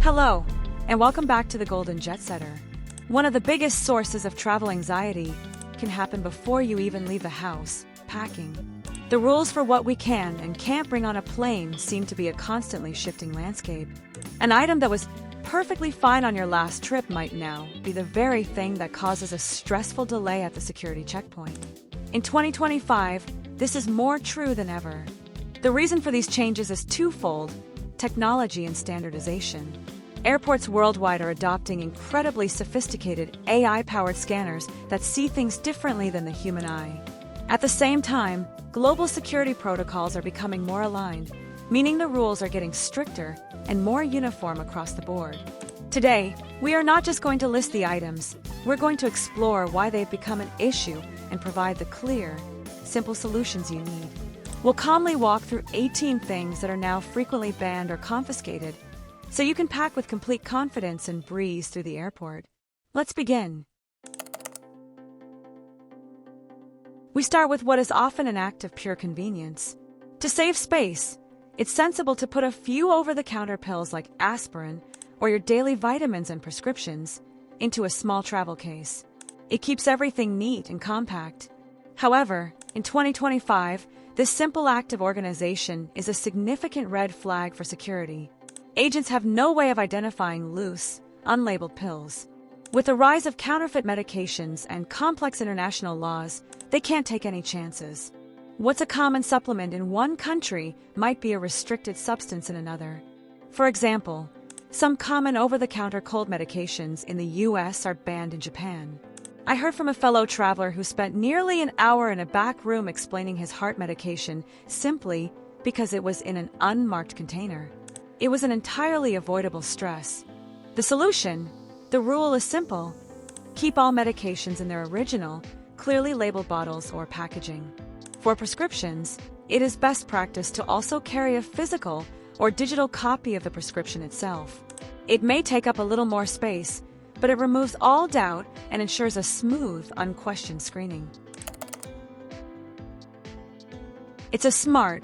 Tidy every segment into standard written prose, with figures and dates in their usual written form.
Hello, and welcome back to the Golden Jet Setter. One of the biggest sources of travel anxiety can happen before you even leave the house, packing. The rules for what we can and can't bring on a plane seem to be a constantly shifting landscape. An item that was perfectly fine on your last trip might now be the very thing that causes a stressful delay at the security checkpoint. In 2025, this is more true than ever. The reason for these changes is twofold: technology and standardization. Airports worldwide are adopting incredibly sophisticated AI-powered scanners that see things differently than the human eye. At the same time, global security protocols are becoming more aligned, meaning the rules are getting stricter and more uniform across the board. Today, we are not just going to list the items, we're going to explore why they've become an issue and provide the clear, simple solutions you need. We'll calmly walk through 18 things that are now frequently banned or confiscated, so you can pack with complete confidence and breeze through the airport. Let's begin. We start with what is often an act of pure convenience. To save space, it's sensible to put a few over-the-counter pills like aspirin or your daily vitamins and prescriptions into a small travel case. It keeps everything neat and compact. However, in 2025, this simple act of organization is a significant red flag for security. Agents have no way of identifying loose, unlabeled pills. With the rise of counterfeit medications and complex international laws, they can't take any chances. What's a common supplement in one country might be a restricted substance in another. For example, some common over-the-counter cold medications in the US are banned in Japan. I heard from a fellow traveler who spent nearly an hour in a back room explaining his heart medication simply because it was in an unmarked container. It was an entirely avoidable stress. The solution? The rule is simple. Keep all medications in their original, clearly labeled bottles or packaging. For prescriptions, it is best practice to also carry a physical or digital copy of the prescription itself. It may take up a little more space, but it removes all doubt and ensures a smooth, unquestioned screening. It's a smart,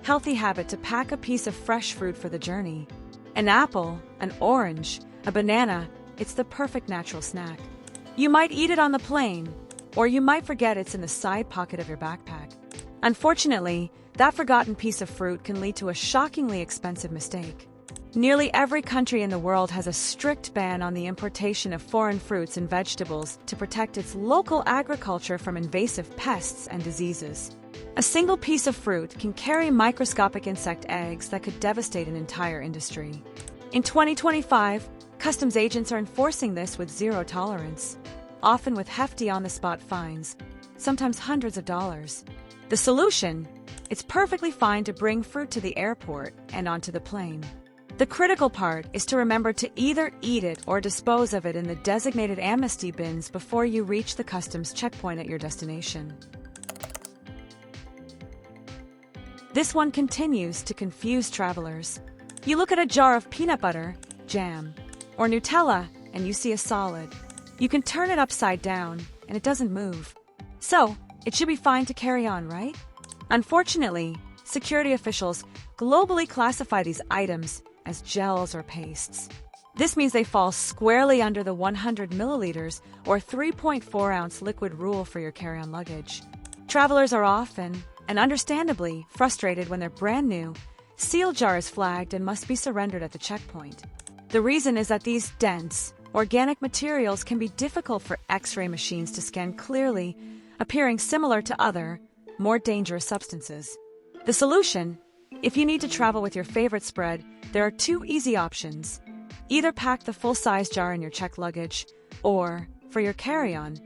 healthy habit to pack a piece of fresh fruit for the journey. An apple, an orange, a banana, it's the perfect natural snack. You might eat it on the plane, or you might forget it's in the side pocket of your backpack. Unfortunately, that forgotten piece of fruit can lead to a shockingly expensive mistake. Nearly every country in the world has a strict ban on the importation of foreign fruits and vegetables to protect its local agriculture from invasive pests and diseases. A single piece of fruit can carry microscopic insect eggs that could devastate an entire industry. In 2025, customs agents are enforcing this with zero tolerance, often with hefty on-the-spot fines, sometimes hundreds of dollars. The solution? It's perfectly fine to bring fruit to the airport and onto the plane. The critical part is to remember to either eat it or dispose of it in the designated amnesty bins before you reach the customs checkpoint at your destination. This one continues to confuse travelers. You look at a jar of peanut butter, jam, or Nutella and you see a solid. You can turn it upside down and it doesn't move. So, it should be fine to carry on, right? Unfortunately, security officials globally classify these items as gels or pastes. This means they fall squarely under the 100 milliliters or 3.4 ounce liquid rule for your carry-on luggage. Travelers are often, and understandably, frustrated when their brand new seal jar is flagged and must be surrendered at the checkpoint. The reason is that these dense, organic materials can be difficult for X-ray machines to scan clearly, appearing similar to other, more dangerous substances. The solution? If you need to travel with your favorite spread, there are two easy options. Either pack the full-size jar in your checked luggage, or, for your carry-on,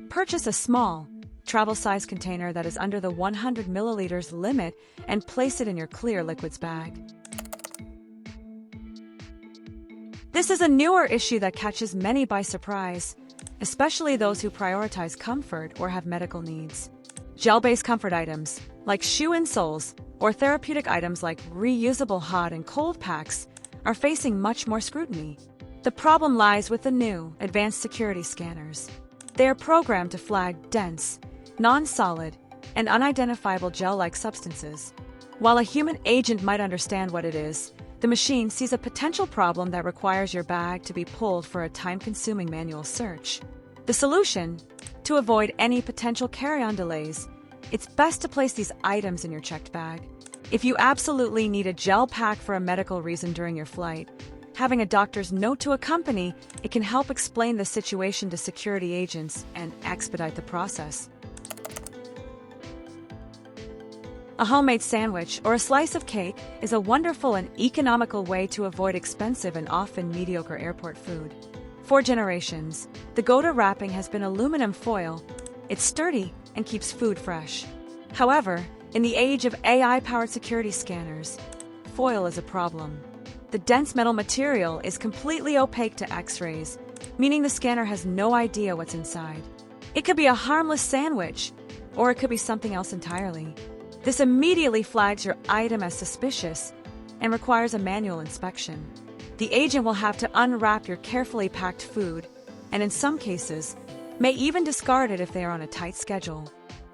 purchase a small, travel-size container that is under the 100 milliliters limit and place it in your clear liquids bag. This is a newer issue that catches many by surprise, especially those who prioritize comfort or have medical needs. Gel-based comfort items, like shoe insoles, or therapeutic items like reusable hot and cold packs, are facing much more scrutiny. The problem lies with the new, advanced security scanners. They are programmed to flag dense, non-solid, and unidentifiable gel-like substances. While a human agent might understand what it is, The machine sees a potential problem that requires your bag to be pulled for a time-consuming manual search. The solution? To avoid any potential carry-on delays, it's best to place these items in your checked bag. If you absolutely need a gel pack for a medical reason during your flight, having a doctor's note to accompany, it can help explain the situation to security agents and expedite the process. A homemade sandwich or a slice of cake is a wonderful and economical way to avoid expensive and often mediocre airport food. For generations, the go-to wrapping has been aluminum foil. It's sturdy and keeps food fresh. However, in the age of AI-powered security scanners, foil is a problem. The dense metal material is completely opaque to X-rays, meaning the scanner has no idea what's inside. It could be a harmless sandwich, or it could be something else entirely. This immediately flags your item as suspicious and requires a manual inspection. The agent will have to unwrap your carefully packed food, and in some cases, may even discard it if they are on a tight schedule.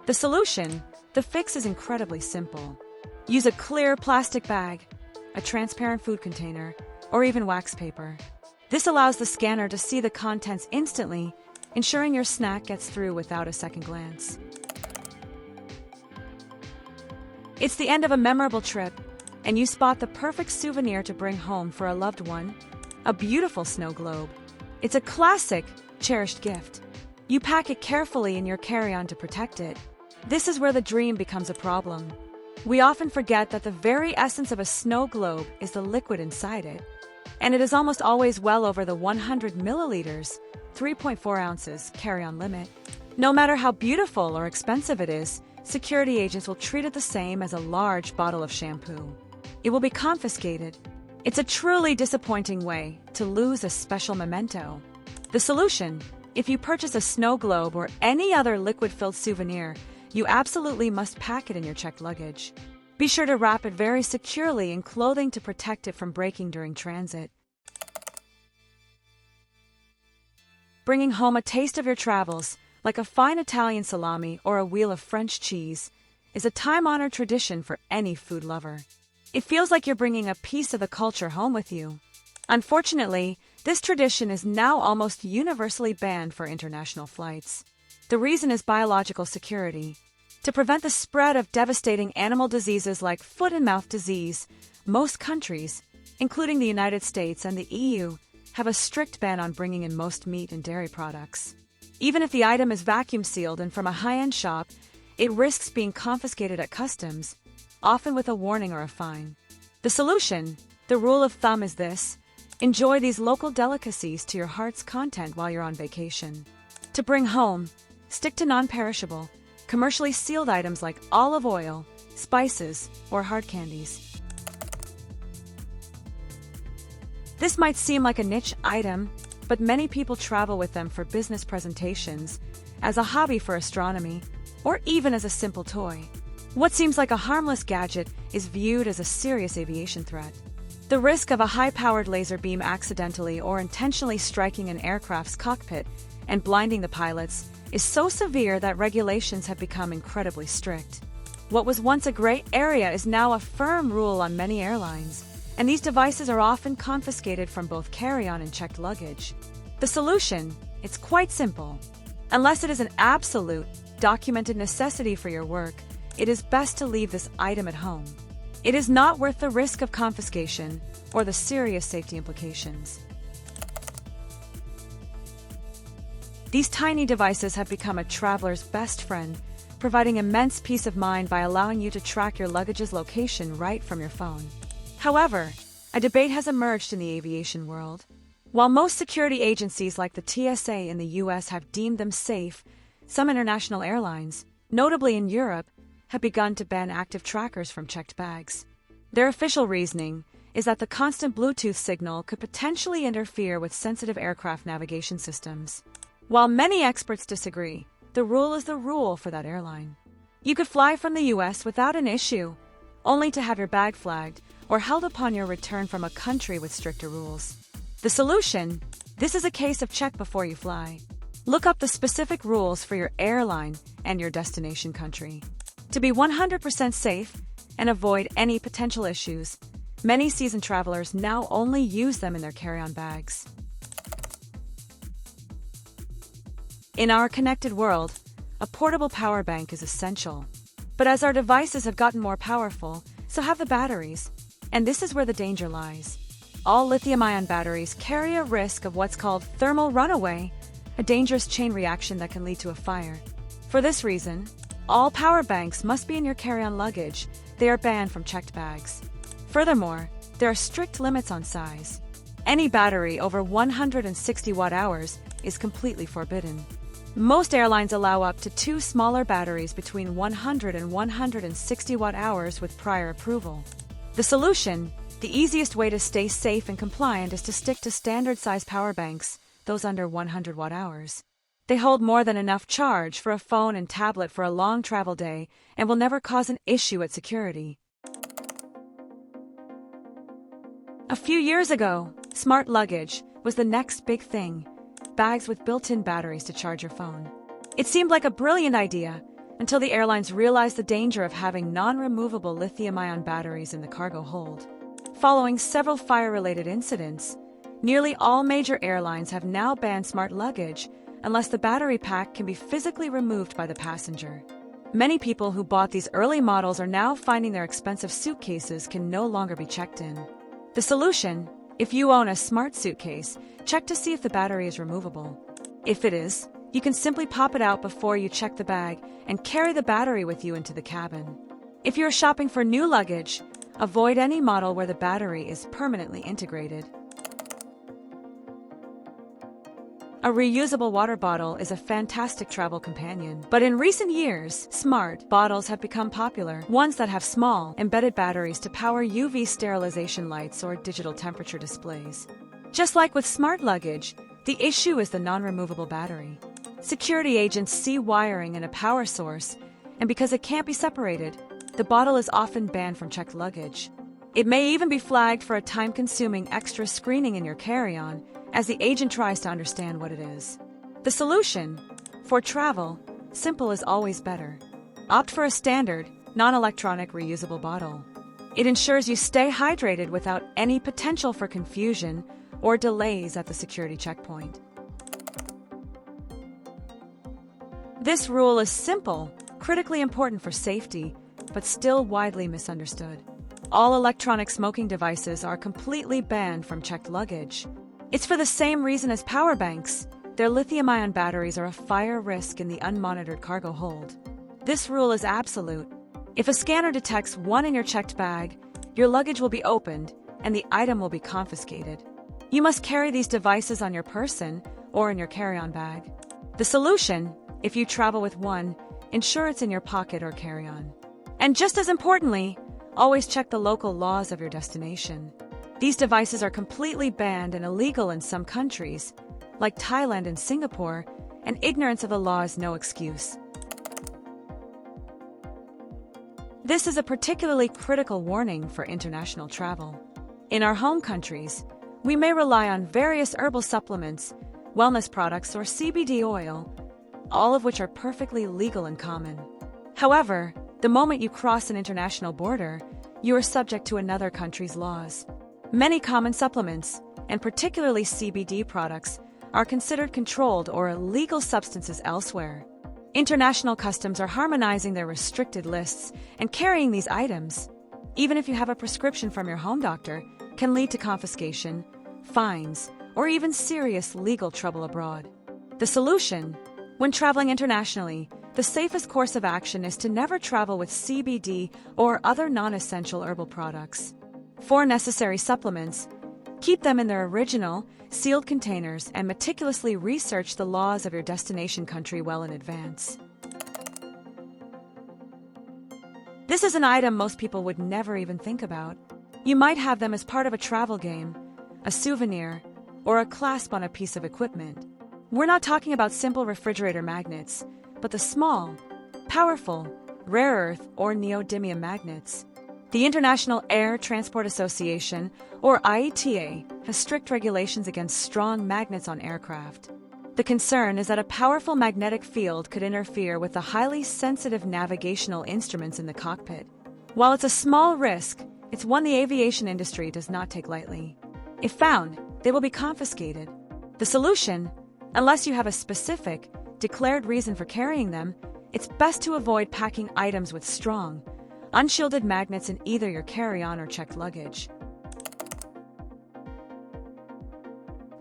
The solution? The fix is incredibly simple. Use a clear plastic bag, a transparent food container, or even wax paper. This allows the scanner to see the contents instantly, ensuring your snack gets through without a second glance. It's the end of a memorable trip, and you spot the perfect souvenir to bring home for a loved one, a beautiful snow globe. It's a classic, cherished gift. You pack it carefully in your carry-on to protect it. This is where the dream becomes a problem. We often forget that the very essence of a snow globe is the liquid inside it, and it is almost always well over the 100 milliliters, 3.4 ounces carry-on limit. No matter how beautiful or expensive it is, security agents will treat it the same as a large bottle of shampoo. It will be confiscated. It's a truly disappointing way to lose a special memento. The solution? If you purchase a snow globe or any other liquid-filled souvenir, you absolutely must pack it in your checked luggage. Be sure to wrap it very securely in clothing to protect it from breaking during transit. Bringing home a taste of your travels, like a fine Italian salami or a wheel of French cheese, is a time-honored tradition for any food lover. It feels like you're bringing a piece of the culture home with you. Unfortunately, this tradition is now almost universally banned for international flights. The reason is biological security. To prevent the spread of devastating animal diseases like foot and mouth disease, most countries, including the United States and the EU, have a strict ban on bringing in most meat and dairy products. Even if the item is vacuum sealed and from a high-end shop, it risks being confiscated at customs, often with a warning or a fine. The solution? The rule of thumb is this: enjoy these local delicacies to your heart's content while you're on vacation. To bring home, stick to non-perishable, commercially sealed items like olive oil, spices, or hard candies. This might seem like a niche item, but many people travel with them for business presentations, as a hobby for astronomy, or even as a simple toy. What seems like a harmless gadget is viewed as a serious aviation threat. The risk of a high-powered laser beam accidentally or intentionally striking an aircraft's cockpit and blinding the pilots is so severe that regulations have become incredibly strict. What was once a gray area is now a firm rule on many airlines, and these devices are often confiscated from both carry-on and checked luggage. The solution? It's quite simple. Unless it is an absolute, documented necessity for your work, it is best to leave this item at home. It is not worth the risk of confiscation or the serious safety implications. These tiny devices have become a traveler's best friend, providing immense peace of mind by allowing you to track your luggage's location right from your phone. However, a debate has emerged in the aviation world. While most security agencies like the TSA in the US have deemed them safe, some international airlines, notably in Europe, have begun to ban active trackers from checked bags. Their official reasoning is that the constant Bluetooth signal could potentially interfere with sensitive aircraft navigation systems. While many experts disagree, the rule is the rule for that airline. You could fly from the US without an issue, only to have your bag flagged or held upon your return from a country with stricter rules. The solution? This is a case of check before you fly. Look up the specific rules for your airline and your destination country. To be 100% safe and avoid any potential issues, Many seasoned travelers now only use them in their carry-on bags. In our connected world, a portable power bank is essential. But as our devices have gotten more powerful, so have the batteries. And this is where the danger lies. All lithium-ion batteries carry a risk of what's called thermal runaway, a dangerous chain reaction that can lead to a fire. For this reason, all power banks must be in your carry-on luggage. They are banned from checked bags. Furthermore, there are strict limits on size. Any battery over 160 watt-hours is completely forbidden. Most airlines allow up to 2 smaller batteries between 100 and 160 watt-hours with prior approval. The solution, the easiest way to stay safe and compliant, is to stick to standard-size power banks, those under 100 watt-hours. They hold more than enough charge for a phone and tablet for a long travel day and will never cause an issue at security. A few years ago, smart luggage was the next big thing. Bags with built-in batteries to charge your phone. It seemed like a brilliant idea until the airlines realized the danger of having non-removable lithium-ion batteries in the cargo hold. Following several fire-related incidents, nearly all major airlines have now banned smart luggage unless the battery pack can be physically removed by the passenger. Many people who bought these early models are now finding their expensive suitcases can no longer be checked in. The solution: if you own a smart suitcase, check to see if the battery is removable. If it is, you can simply pop it out before you check the bag and carry the battery with you into the cabin. If you're shopping for new luggage, avoid any model where the battery is permanently integrated. A reusable water bottle is a fantastic travel companion, but in recent years, smart bottles have become popular, ones that have small, embedded batteries to power UV sterilization lights or digital temperature displays. Just like with smart luggage, the issue is the non-removable battery. Security agents see wiring and a power source, and because it can't be separated, the bottle is often banned from checked luggage. It may even be flagged for a time-consuming extra screening in your carry-on, as the agent tries to understand what it is. The solution: for travel, simple is always better. Opt for a standard, non-electronic reusable bottle. It ensures you stay hydrated without any potential for confusion or delays at the security checkpoint. This rule is simple, critically important for safety, but still widely misunderstood. All electronic smoking devices are completely banned from checked luggage. It's for the same reason as power banks. Their lithium-ion batteries are a fire risk in the unmonitored cargo hold. This rule is absolute. If a scanner detects one in your checked bag, your luggage will be opened and the item will be confiscated. You must carry these devices on your person or in your carry-on bag. The solution: if you travel with one, ensure it's in your pocket or carry-on. And just as importantly, always check the local laws of your destination. These devices are completely banned and illegal in some countries, like Thailand and Singapore, and ignorance of the law is no excuse. This is a particularly critical warning for international travel. In our home countries, we may rely on various herbal supplements, wellness products, or CBD oil, all of which are perfectly legal and common. However, the moment you cross an international border, you are subject to another country's laws. Many common supplements, and particularly CBD products, are considered controlled or illegal substances elsewhere. International customs are harmonizing their restricted lists, and carrying these items, even if you have a prescription from your home doctor, can lead to confiscation, fines, or even serious legal trouble abroad. The solution: when traveling internationally, the safest course of action is to never travel with CBD or other non-essential herbal products. For necessary supplements, keep them in their original, sealed containers and meticulously research the laws of your destination country well in advance. This is an item most people would never even think about. You might have them as part of a travel game, a souvenir, or a clasp on a piece of equipment. We're not talking about simple refrigerator magnets, but the small, powerful, rare earth or neodymium magnets. The International Air Transport Association, or IATA, has strict regulations against strong magnets on aircraft. The concern is that a powerful magnetic field could interfere with the highly sensitive navigational instruments in the cockpit. While it's a small risk, It's one the aviation industry does not take lightly. If found, they will be confiscated. The solution, unless you have a specific, declared reason for carrying them, it's best to avoid packing items with strong, unshielded magnets in either your carry-on or checked luggage.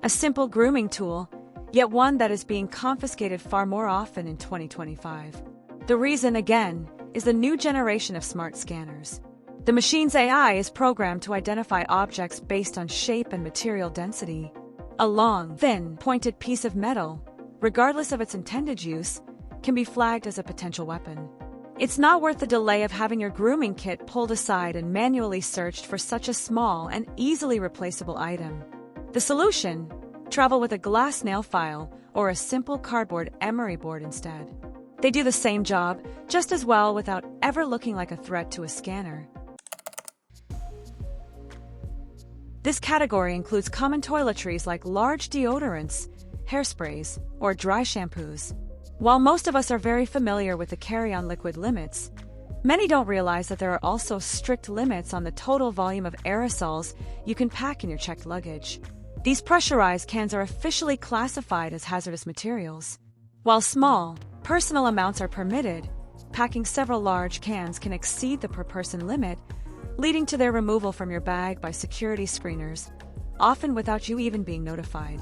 A simple grooming tool, yet one that is being confiscated far more often in 2025. The reason, again, is the new generation of smart scanners. The machine's AI is programmed to identify objects based on shape and material density. A long, thin, pointed piece of metal, regardless of its intended use, can be flagged as a potential weapon. It's not worth the delay of having your grooming kit pulled aside and manually searched for such a small and easily replaceable item. The solution? Travel with a glass nail file or a simple cardboard emery board instead. They do the same job just as well without ever looking like a threat to a scanner. This category includes common toiletries like large deodorants, hairsprays, or dry shampoos. While most of us are very familiar with the carry-on liquid limits, many don't realize that there are also strict limits on the total volume of aerosols you can pack in your checked luggage. These pressurized cans are officially classified as hazardous materials. While small, personal amounts are permitted, packing several large cans can exceed the per-person limit, leading to their removal from your bag by security screeners, often without you even being notified.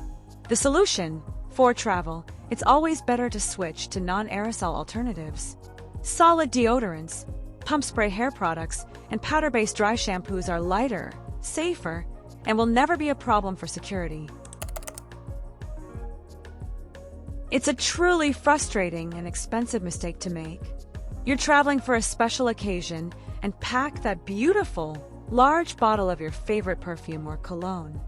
The solution? For travel, it's always better to switch to non-aerosol alternatives. Solid deodorants, pump spray hair products, and powder-based dry shampoos are lighter, safer, and will never be a problem for security. It's a truly frustrating and expensive mistake to make. You're traveling for a special occasion and pack that beautiful, large bottle of your favorite perfume or cologne.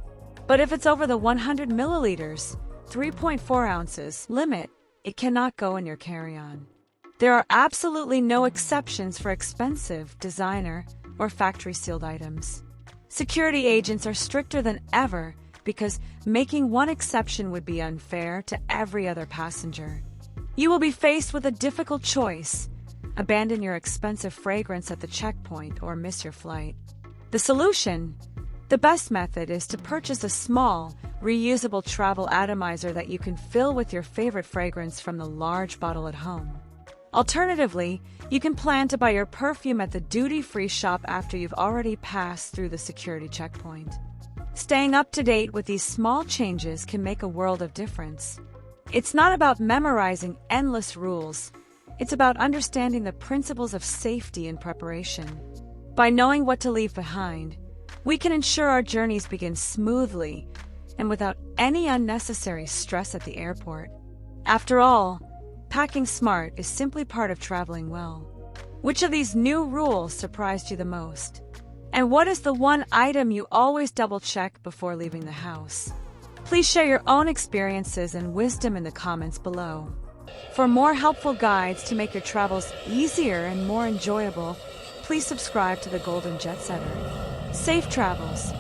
But if it's over the 100 milliliters, 3.4 ounces limit, it cannot go in your carry-on. There are absolutely no exceptions for expensive, designer, or factory-sealed items. Security agents are stricter than ever because making one exception would be unfair to every other passenger. You will be faced with a difficult choice: abandon your expensive fragrance at the checkpoint or miss your flight. The solution? The best method is to purchase a small, reusable travel atomizer that you can fill with your favorite fragrance from the large bottle at home. Alternatively, you can plan to buy your perfume at the duty-free shop after you've already passed through the security checkpoint. Staying up to date with these small changes can make a world of difference. It's not about memorizing endless rules. It's about understanding the principles of safety and preparation. By knowing what to leave behind, we can ensure our journeys begin smoothly and without any unnecessary stress at the airport. After all, packing smart is simply part of traveling well. Which of these new rules surprised you the most? And what is the one item you always double-check before leaving the house? Please share your own experiences and wisdom in the comments below. For more helpful guides to make your travels easier and more enjoyable, please subscribe to the Golden Jet Setter. Safe travels!